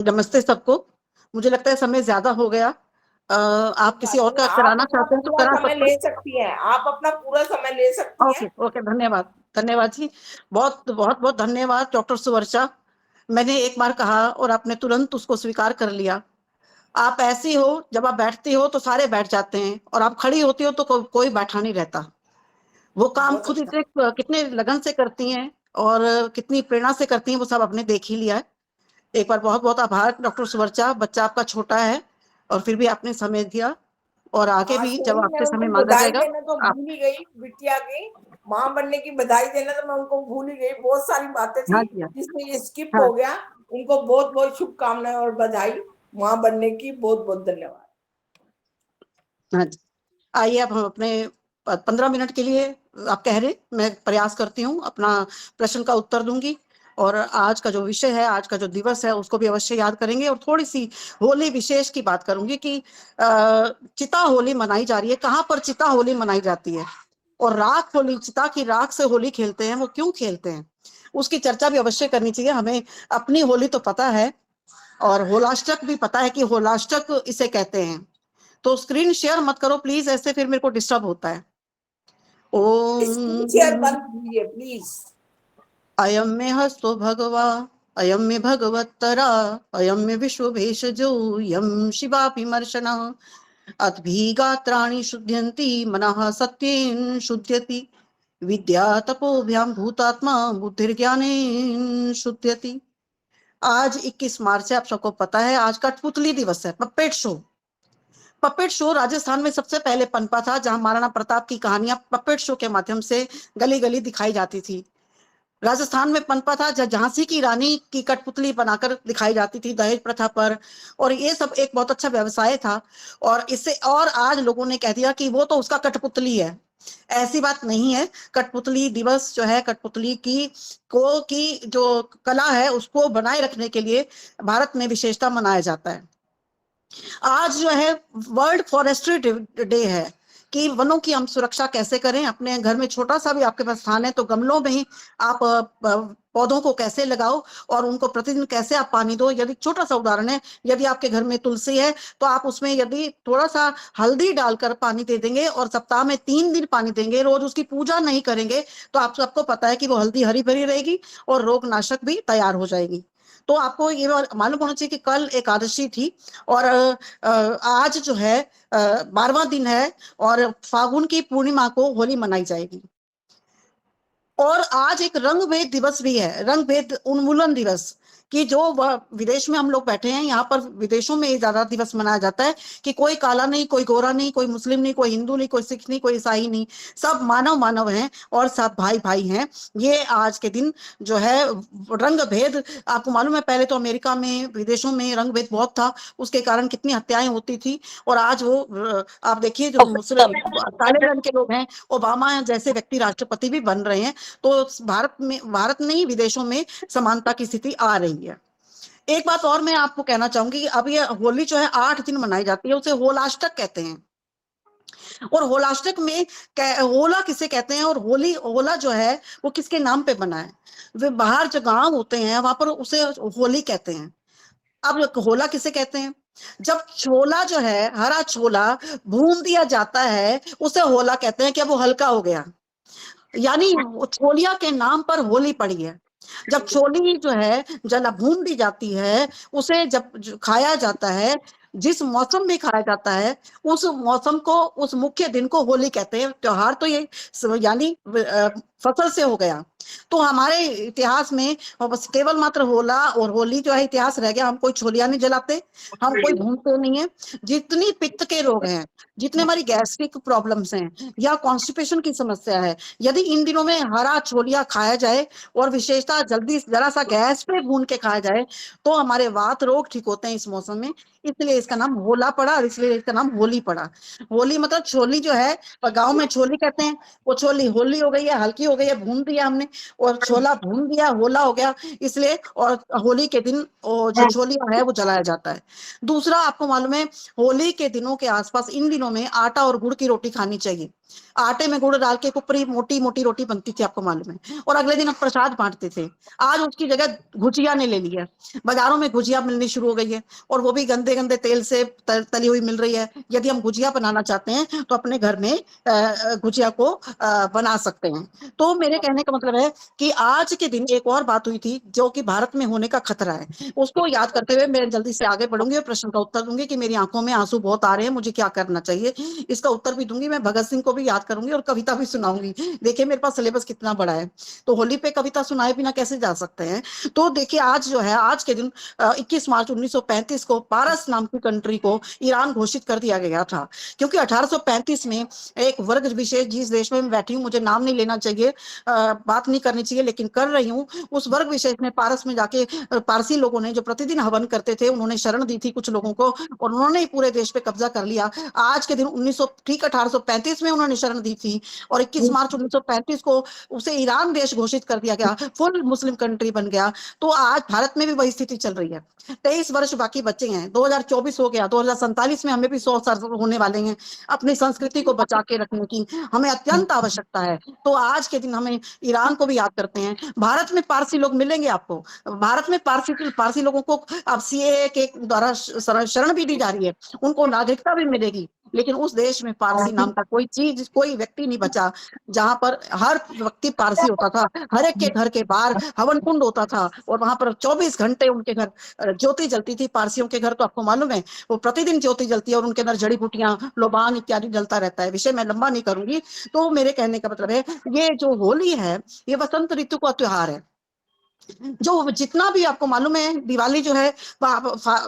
नमस्ते सबको। मुझे लगता है समय ज्यादा हो गया। आप किसी और का आप कराना अपना चाहते हैं तो पूरा करा समय सकते हैं। ले सकती हैं, आप अपना पूरा समय ले सकती ओके हैं। ओके, धन्यवाद। धन्यवाद जी। बहुत बहुत बहुत धन्यवाद डॉक्टर सुवर्चा। मैंने एक बार कहा और आपने तुरंत उसको स्वीकार कर लिया। आप ऐसी हो, जब आप बैठती हो तो सारे बैठ जाते हैं और आप खड़ी होती हो तो कोई बैठा नहीं रहता। वो काम बहुत खुद अच्छा। इतने कितने लगन से करती हैं और कितनी प्रेरणा से करती हैं, वो सब आपने देख ही लिया है। एक बार बहुत बहुत आभार डॉक्टर सुवर्चा। बच्चा आपका छोटा है और फिर भी आपने समय दिया, और आगे हाँ भी जब सॉरी, मैं आपसे समय उनको मांगा बधाई जाएगा देना तो आप। भूल ही गई, बिटिया की माँ बनने की बधाई देना तो मैं उनको भूल ही गई। बहुत सारी बातें थी हाँ जी, हाँ। जिसमें ये स्किप हाँ हो गया। उनको बहुत बहुत शुभकामनाएं और बधाई माँ बनने की। बहुत बहुत धन्यवाद। हाँ जी। आइए अब हम अपने 15 मिनट के लिए, आप कह रहे, मैं प्रयास करती हूँ अपना प्रश्न का उत्तर दूंगी। और आज का जो विषय है, आज का जो दिवस है, उसको भी अवश्य याद करेंगे। और थोड़ी सी होली विशेष की बात करूंगी कि चिता होली मनाई जा रही है। कहाँ पर चिता होली मनाई जाती है और राख होली, चिता की राख से होली खेलते हैं, वो क्यों खेलते हैं, उसकी चर्चा भी अवश्य करनी चाहिए हमें। अपनी होली तो पता है और होलाष्टक भी पता है कि होलाष्टक इसे कहते हैं। तो स्क्रीन शेयर मत करो प्लीज, ऐसे फिर मेरे को डिस्टर्ब होता है। स्क्रीन शेयर ओम बंद कीजिए प्लीज। अयम में हस्तो भगवा, अयम में भगवत्तरा, अयम में विश्व भेषजो, यम शिवा विमर्शना, अद्भि गात्राणि शुद्ध्यन्ति, मनः सत्येन शुद्ध्यति, विद्या तपोभ्याम भूतात्मा बुद्धिर्ज्ञानेन शुद्ध्यति। आज 21 मार्च है, आप सबको पता है। आज कठपुतली दिवस है, puppet show. Puppet show Rajasthan में सबसे पहले पनपा था, जहां महाराणा प्रताप की कहानियां पपेट शो के माध्यम से गली गली दिखाई जाती थी। राजस्थान में पनपा था झांसी की रानी की कठपुतली बनाकर दिखाई जाती थी दहेज प्रथा पर। और ये सब एक बहुत अच्छा व्यवसाय था। और इससे और आज लोगों ने कह दिया कि वो तो उसका कठपुतली है। ऐसी बात नहीं है। कठपुतली दिवस जो है, कठपुतली की जो कला है उसको बनाए रखने के लिए भारत में विशेषता मनाया जाता है। आज जो है वर्ल्ड फॉरेस्ट्री डे है, कि वनों की हम सुरक्षा कैसे करें। अपने घर में छोटा सा भी आपके पास स्थान है तो गमलों में ही आप पौधों को कैसे लगाओ और उनको प्रतिदिन कैसे आप पानी दो। यदि छोटा सा उदाहरण है, यदि आपके घर में तुलसी है तो आप उसमें यदि थोड़ा सा हल्दी डालकर पानी दे देंगे और सप्ताह में 3 दिन पानी देंगे, रोज उसकी पूजा नहीं करेंगे, तो आप सबको पता है कि वो हल्दी हरी भरी रहेगी और रोग नाशक भी तैयार हो जाएगी। तो आपको ये मालूम होना चाहिए कि कल एकादशी थी और आज जो है 12वां दिन है और फागुन की पूर्णिमा को होली मनाई जाएगी। और आज एक रंग भेद दिवस भी है, रंग भेद उन्मूलन दिवस। कि जो विदेश में हम लोग बैठे हैं, यहाँ पर विदेशों में ये ज्यादा दिवस मनाया जाता है कि कोई काला नहीं, कोई गोरा नहीं, कोई मुस्लिम नहीं, कोई हिंदू नहीं, कोई सिख नहीं, कोई ईसाई नहीं, सब मानव मानव हैं और सब भाई भाई हैं। ये आज के दिन जो है रंग भेद, आपको मालूम है पहले तो अमेरिका में, विदेशों में रंग भेद बहुत था, उसके कारण कितनी हत्याएं होती थी। और आज वो आप देखिए जो मुस्लिम काले रंग के लोग हैं, ओबामा जैसे व्यक्ति राष्ट्रपति भी बन रहे हैं। तो भारत नहीं, विदेशों में समानता की स्थिति आ रही है। एक बात और मैं आपको कहना चाहूंगी कि अब ये होली जो है 8 दिन मनाई जाती है, उसे होलाष्टक कहते हैं। और होलाष्टक में होला किसे कहते हैं और होली, होला जो है वो किसके नाम पे बना है। वे बाहर जो गांव होते हैं वहां पर उसे होली कहते हैं। अब होला किसे कहते हैं, जब छोला जो है, हरा छोला भून दिया जाता है, उसे होला कहते हैं कि अब वो हल्का हो गया। यानी वो छोलिया के नाम पर होली पड़ी है। जब छोली जो है जला भून दी जाती है, उसे जब खाया जाता है, जिस मौसम में खाया जाता है, उस मौसम को, उस मुख्य दिन को होली कहते हैं। त्योहार तो ये यानी फसल से हो गया। तो हमारे इतिहास में बस केवल मात्र होला और होली जो है इतिहास रह गया। हम कोई छोलिया नहीं जलाते, हम कोई भूनते नहीं है। जितनी पित्त के रोग हैं, जितने हमारी गैस्ट्रिक प्रॉब्लम्स हैं या कॉन्स्टिपेशन की समस्या है, यदि इन दिनों में हरा छोलिया खाया जाए और विशेषता जल्दी जरा सा गैस पे भून के खाया जाए, तो हमारे वात रोग ठीक होते हैं इस मौसम में। इसलिए इसका नाम होला पड़ा और इसलिए इसका नाम होली पड़ा। होली मतलब छोली जो है, गांव में छोली कहते हैं। वो छोली होली हो गई है, हल्की हो गई है, भून दिया हमने और छोला भून दिया, होला हो गया इसलिए। और होली के दिन जो छोलिया है वो जलाया जाता है। दूसरा, आपको मालूम है होली के दिनों के आसपास, इन दिनों में आटा और गुड़ की रोटी खानी चाहिए। आटे में गुड़ डाल के कुपरी मोटी मोटी रोटी बनती थी, आपको मालूम है, और अगले दिन हम प्रसाद बांटते थे। आज उसकी जगह भुजिया ने ले लिया, बाजारों में भुजिया मिलनी शुरू हो गई है, और वो भी गंदे गंदे तेल से तली हुई मिल रही है। यदि हम भुजिया बनाना चाहते हैं तो अपने घर में भुजिया को बना सकते हैं। तो मेरे कहने का मतलब है कि आज के दिन एक और बात हुई थी जो कि भारत में होने का खतरा है, उसको याद करते हुए मैं जल्दी से आगे बढ़ूंगी और प्रश्न का उत्तर दूंगी कि मेरी आंखों में आंसू बहुत आ रहे हैं, मुझे क्या करना चाहिए, इसका उत्तर भी दूंगी। मैं भगत सिंह को भी याद करूंगी और कविता भी सुनाऊंगी। देखिए मेरे पास सिलेबस कितना बड़ा है, तो होली पे कविता सुनाए बिना कैसे जा सकते हैं। तो देखिए आज जो है, आज के दिन 21 मार्च 1935 को पारस नाम की कंट्री को ईरान घोषित कर दिया गया था, क्योंकि 1835 में एक वर्ग विशेष, जिस देश में मैं बैठी हूँ मुझे नाम नहीं लेना चाहिए, बात नहीं करनी चाहिए लेकिन कर रही हूँ, उस वर्ग विशेष में पारस में जाके पारसी लोगों ने जो प्रतिदिन हवन करते थे, उन्होंने शरण दी थी कुछ लोगों को, और उन्होंने ही पूरे देश पे कब्जा कर लिया। आज के दिन 1900 ठीक 1835 में उन्होंने शरण दी थी, और 21 मार्च 1935 को उसे ईरान देश घोषित कर दिया गया, फुल मुस्लिम कंट्री बन गया। तो आज भारत में भी वही स्थिति चल रही है। 23 वर्ष बाकी बचे हैं, 2024 हो गया, 2047 में हमें भी 100 साल होने वाले हैं। अपनी संस्कृति को बचा के रखने की हमें अत्यंत आवश्यकता है। तो आज के दिन हमें ईरान को भी याद करते हैं। भारत में पारसी लोग मिलेंगे आपको, भारत में पारसी लोगों को अब सीएए के द्वारा शरण भी दी जा रही है, उनको नागरिकता भी मिलेगी, लेकिन उस देश में पारसी नाम का कोई चीज, कोई व्यक्ति नहीं बचा जहां पर हर व्यक्ति पारसी होता था। हर एक के घर के बाहर हवन कुंड होता था, और वहां पर 24 घंटे उनके घर ज्योति जलती थी। पारसियों के घर तो आपको मालूम है वो प्रतिदिन ज्योति जलती है, और उनके अंदर जड़ी बूटियां, लोबान इत्यादि जलता रहता है। विषय मैं लंबा नहीं करूंगी। तो मेरे कहने का मतलब है, ये जो होली है ये वसंत ऋतु का त्योहार है। जो जितना भी आपको मालूम है, दिवाली जो है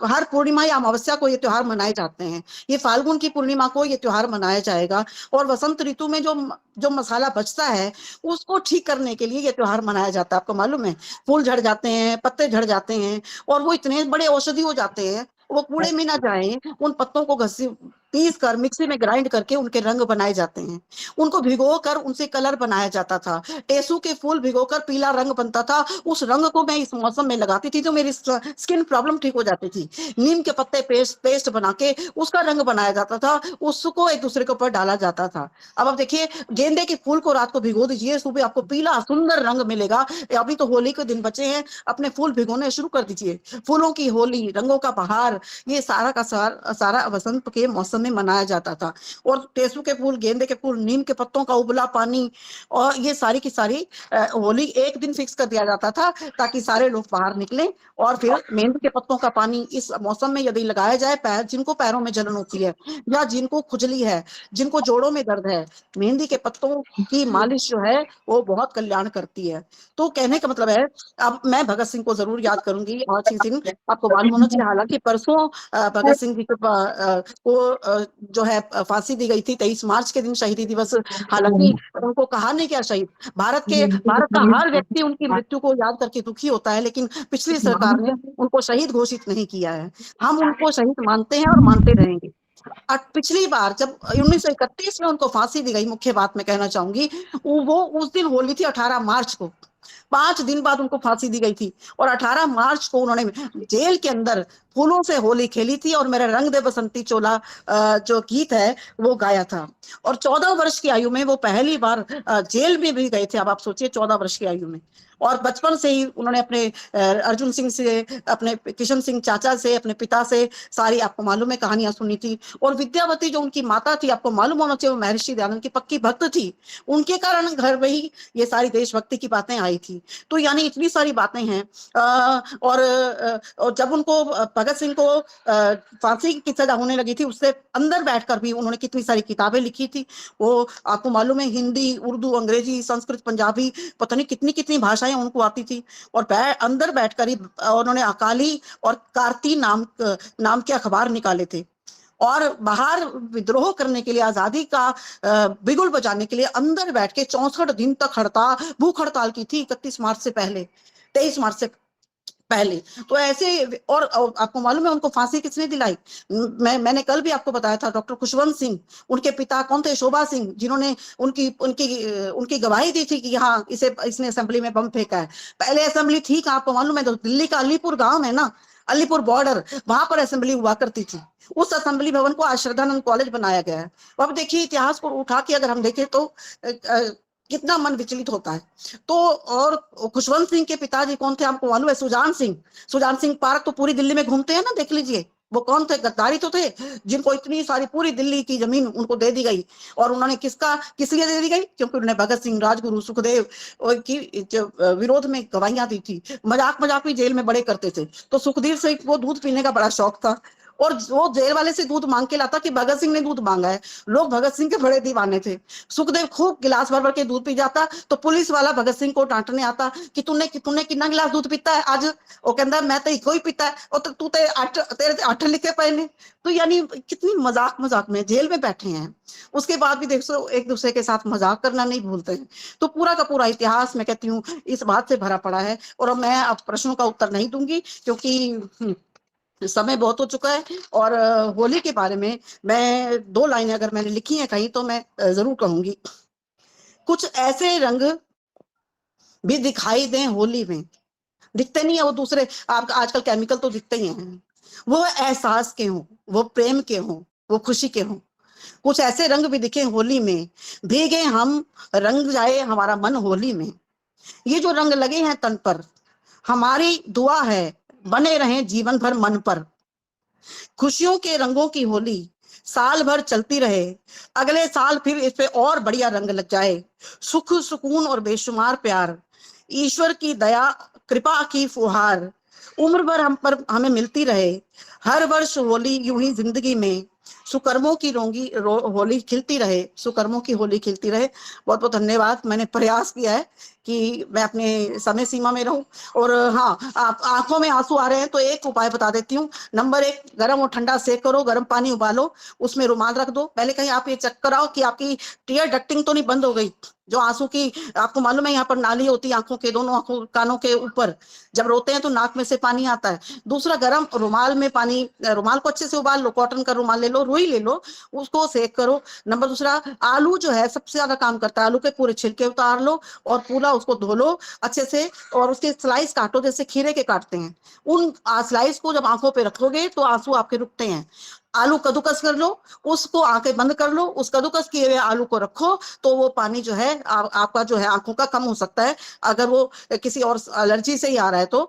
हर पूर्णिमा या अमावस्या को ये त्योहार मनाए जाते हैं। ये फाल्गुन की पूर्णिमा को ये त्योहार मनाया जाएगा, और वसंत ऋतु में जो जो मसाला बचता है उसको ठीक करने के लिए ये त्योहार मनाया जाता है। आपको मालूम है, फूल झड़ जाते हैं, पत्ते झड़ जाते हैं, और वो इतने बड़े औषधि हो जाते हैं, वो कूड़े में ना जाए, उन पत्तों को घसी पीस कर मिक्सी में ग्राइंड करके उनके रंग बनाए जाते हैं। उनको भिगो कर उनसे कलर बनाया जाता था। टेसू के फूल भिगोकर पीला रंग बनता था, उस रंग को मैं इस मौसम में लगाती थी तो मेरी स्किन प्रॉब्लम ठीक हो जाती थी। नीम के पत्ते पेस्ट बना के उसका रंग बनाया जाता था, उसको एक दूसरे के ऊपर डाला जाता था। अब आप देखिए, गेंदे के फूल को रात को भिगो दीजिए, सुबह आपको पीला सुंदर रंग मिलेगा। अभी तो होली के दिन बचे हैं, अपने फूल भिगोने शुरू कर दीजिए। फूलों की होली, रंगों का बहार, ये सारा का सारा वसंत के मौसम में मनाया जाता था। और टेसू के फूल, गेंदे के फूल, नीम के पत्तों का उबला पानी, और ये सारी की सारी होली एक दिन फिक्स कर दिया जाता था ताकि सारे लोग बाहर निकलें। और फिर मेहंदी के पत्तों का पानी इस मौसम में यदि लगाया जाए, जिनको पैरों में जलन होती है या जिनको खुजली है, जिनको जोड़ों में दर्द है, मेहंदी के पत्तों की मालिश जो है वो बहुत कल्याण करती है। तो कहने का मतलब है, अब मैं भगत सिंह को जरूर याद करूंगी आज के दिन। आपको मालूम होना चाहिए, हालांकि परसों भगत सिंह जी को जो है फांसी दी गई थी 23 मार्च के दिन, शहीदी दिवस। हालांकि उनको कहा नहीं क्या शहीद, भारत का हर व्यक्ति उनकी मृत्यु को याद करके दुखी होता है, लेकिन पिछली सरकार ने उनको शहीद घोषित नहीं किया है। हम उनको शहीद मानते हैं और मानते रहेंगे। पिछली बार जब 1931 में उनको फांसी दी गई, मुख्य बात मैं कहना चाहूंगी, वो उस दिन होली थी 18 मार्च को, 5 दिन बाद उनको फांसी दी गई थी, और 18 मार्च को उन्होंने जेल के अंदर फूलों से होली खेली थी, और मेरा रंग दे बसंती चोला जो गीत है वो गाया था। और 14 वर्ष की आयु में वो पहली बार जेल में भी गए थे। अब आप सोचिए, 14 वर्ष की आयु में। और बचपन से ही उन्होंने अपने अर्जुन सिंह से, अपने किशन सिंह चाचा से, अपने पिता से सारी आपको मालूम है कहानियां सुनी थी। और विद्यावती जो उनकी माता थी, आपको मालूम होना चाहिए, वो महर्षि दयानंद की पक्की भक्त थी। उनके कारण घर में ही ये सारी देशभक्ति की बातें आई थी। तो यानी इतनी सारी बातें हैं। और जब उनको भगत सिंह को फांसी की सजा होने लगी थी, उससे अंदर बैठकर भी उन्होंने कितनी सारी किताबें लिखी थी। वो आपको मालूम है, हिंदी, उर्दू, अंग्रेजी, संस्कृत, पंजाबी, पता नहीं कितनी कितनी भाषाएं उनको आती थी। और अंदर बैठकर ही उन्होंने अकाली और कार्ती नाम के अखबार निकाले थे। और बाहर विद्रोह करने के लिए, आजादी का बिगुल बजाने के लिए अंदर बैठ के 64 दिन तक भूख हड़ताल की थी, 31 मार्च से पहले, 23 मार्च से पहले। तो ऐसे, और आपको मालूम है उनको फांसी किसने दिलाई? मैंने कल भी आपको बताया था, डॉक्टर खुशवंत सिंह। उनके पिता कौन थे? शोभा सिंह, जिन्होंने उनकी उनकी उनकी गवाही दी थी कि हाँ, इसने असेंबली में बम फेंका है। पहले असेंबली थी कहाँ, आपको मालूम है? तो दिल्ली का अलीपुर गांव है ना, अलीपुर बॉर्डर, वहां पर असेंबली हुआ करती थी। उस असेंबली भवन को आज श्रद्धानंद कॉलेज बनाया गया है। अब देखिए इतिहास को उठा के अगर हम देखें तो कितना मन विचलित होता है। तो और खुशवंत सिंह के पिताजी कौन थे आपको मालूम है? सुजान सिंह। सुजान सिंह पार्क तो पूरी दिल्ली में घूमते हैं ना, देख लीजिए। वो कौन थे? गद्दारी तो थे, जिनको इतनी सारी पूरी दिल्ली की जमीन उनको दे दी गई। और उन्होंने किस लिए दे दी गई? क्योंकि उन्होंने भगत सिंह, राजगुरु, सुखदेव की विरोध में गवाहियां दी थी। मजाक मजाक भी जेल में बड़े करते थे। तो सुखदेव से वो दूध पीने का बड़ा शौक था, और वो जेल वाले से दूध मांग के लाता कि भगत सिंह ने दूध मांगा है। लोग भगत सिंह के बड़े दीवाने थे। सुखदेव खूब गिलास भर भर के दूध पी जाता, तो पुलिस वाला भगत सिंह को डांटने आता कि तूने तूने कितना गिलास दूध पीता है आज? वो कहता मैं तो इको ही पीता है। और तू तेरे 8 लिखे पए ने। तो यानी कितनी मजाक मजाक में जेल में बैठे हैं, उसके बाद भी देखो एक दूसरे के साथ मजाक करना नहीं भूलते हैं। तो पूरा का पूरा इतिहास मैं कहती हूँ इस बात से भरा पड़ा है। और अब मैं अब प्रश्नों का उत्तर नहीं दूंगी, क्योंकि समय बहुत हो चुका है। और होली के बारे में मैं 2 लाइनें अगर मैंने लिखी हैं कहीं, तो मैं जरूर कहूंगी। कुछ ऐसे रंग भी दिखाई दें होली में, दिखते नहीं है वो दूसरे, आप आजकल केमिकल तो दिखते ही हैं। वो एहसास के हों, वो प्रेम के हों, वो खुशी के हों। कुछ ऐसे रंग भी दिखे होली में, भीगे हम, रंग जाए हमारा मन होली में। ये जो रंग लगे हैं तन पर, हमारी दुआ है बने रहें जीवन भर मन पर। खुशियों के रंगों की होली साल भर चलती रहे, अगले साल फिर इस पे और बढ़िया रंग लग जाए। सुख सुकून और बेशुमार प्यार, ईश्वर की दया कृपा की फुहार, उम्र भर हम पर हमें मिलती रहे। हर वर्ष होली यूं ही जिंदगी में, सुकर्मों की होली खिलती रहे, सुकर्मों की होली खिलती रहे। बहुत बहुत धन्यवाद। मैंने प्रयास किया है कि मैं अपने समय सीमा में रहूं। और हाँ, आप आंखों में आंसू आ रहे हैं तो एक उपाय बता देती हूँ। नंबर 1, गर्म और ठंडा सेक करो, गर्म पानी उबालो, उसमें रुमाल रख दो। पहले कहीं आप ये चेक कराओ कि आपकी टीयर डक्टिंग तो नहीं बंद हो गई, जो आंसू की, आपको मालूम है यहाँ पर नाली होती है आंखों के दोनों आंखों कानों के ऊपर, जब रोते हैं तो नाक में से पानी आता है। दूसरा, गर्म रुमाल में पानी, रुमाल को अच्छे से उबाल लो, कॉटन का रुमाल ले लो, रुई ले लो, उसको सेक करो। नंबर दूसरा, आलू जो है सबसे ज्यादा काम करता है, आलू के पूरे छिलके उतार लो और पूरा उसको धो लो अच्छे से, और उसके स्लाइस काटो जैसे खीरे के काटते हैं। उन स्लाइस को जब आंखों पे रखोगे तो आंसू आपके रुकते हैं। आलू कद्दूकस कर लो, उसको आंखें बंद कर लो, उस कद्दूकस किए हुए आलू को रखो, तो वो पानी जो है आपका जो है आंखों का कम हो सकता है, अगर वो किसी और एलर्जी से ही आ रहा है तो।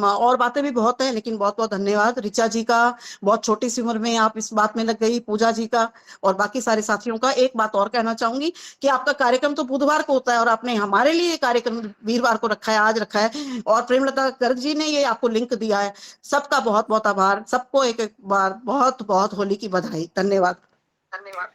और बातें भी बहुत हैं, लेकिन बहुत बहुत धन्यवाद ऋचा जी का, बहुत छोटी सी उम्र में आप इस बात में लग गई, पूजा जी का और बाकी सारे साथियों का। एक बात और कहना चाहूंगी कि आपका कार्यक्रम तो बुधवार को होता है और आपने हमारे लिए कार्यक्रम वीरवार को रखा है, आज रखा है, और प्रेमलता गर्ग जी ने ये आपको लिंक दिया है। सबका बहुत बहुत आभार। सबको एक एक बार बहुत बहुत होली की बधाई। धन्यवाद। धन्यवाद।